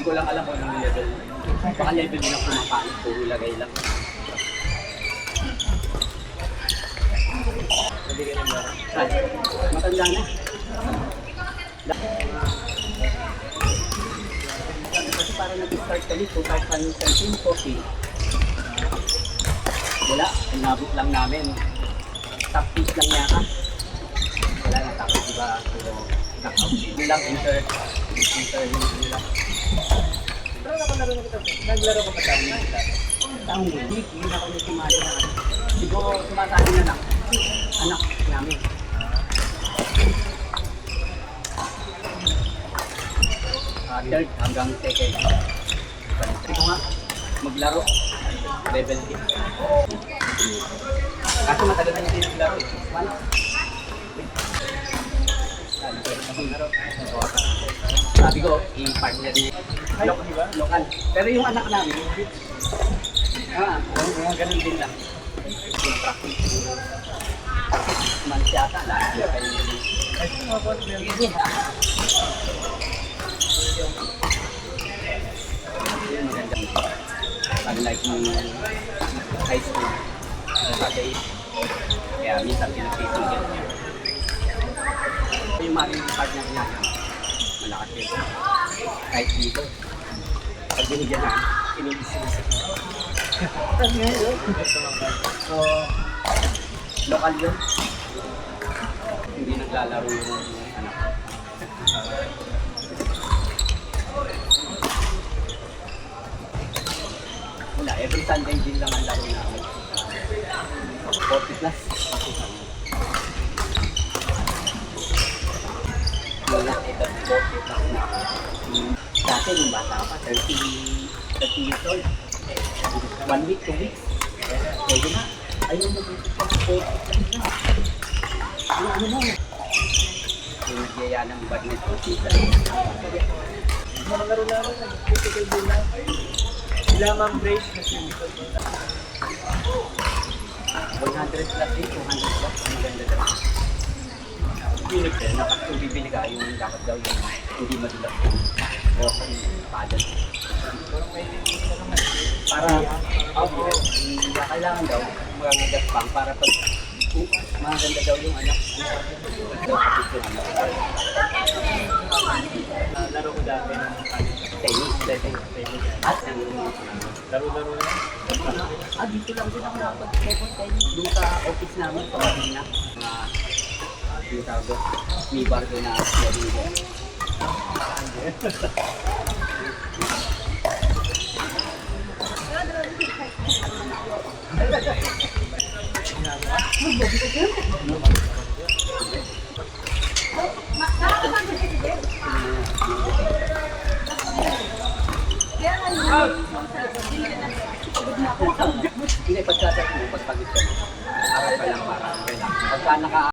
ko lang alam kung anong level. Baka level din ang pumapano, puro lagay lang. Ay, matanda na. Kasi parang nag-start kami 2013, 14. Wala, inabot lang namin. Top piece lang yata. Wala na tapos diba, pero knockout. Hindi lang, inter lang. Pero nakalaro na kita. Naglaro ka pa tayo na kita. Taong hindi na kami sumali na. Siguro sumasali na lang. Anak namin. Third hanggang second. Pwede ko nga maglaro. Level 8. Kasi matagal na hindi naglaro. 6 months. Sabi ko, i-partner niya. Local. Pero yung anak namin, ganun din lang. Yung practice. 6 months yata. Lahat siya kayo nila. Unlike yung high school, kasi kaya minsan pinag-facial niya. Yung maraming partner niya, malakas yun. Kahit dito, pag binigyan na, pinag-isip. So, lokal yun. Hindi naglalaro yung anak. Wala, every Sunday din lang ang laro namin. 40 plus. Wala, ito 40 plus na. Dati yung bata pa, 30 years old. 1 week, 2 weeks. Pwede na. Ayun mo dito pa, 40 plus na. Yung ano mo? Yung nagyaya ng badminton season. Mga laro-laro, nag-physical din lang. Lamang brace na siya. 100 plus din, 200 plus. Maganda daw. Pinig din, dapat kung bibili ka, yung dapat daw yung hindi madulas. O kung paddle. Para, kailangan daw, magagas pang para pag maganda daw yung anak. Laro ko dati ng Tennis. At laro-laro na. dito lang din ako nakapag-table tennis. Doon sa office namin, pamagin na. Yung tawag doon, may bar doon na laging doon. Hindi, pagkatapos mo, pagpagit ka mo. Aral pa lang para. Pagka naka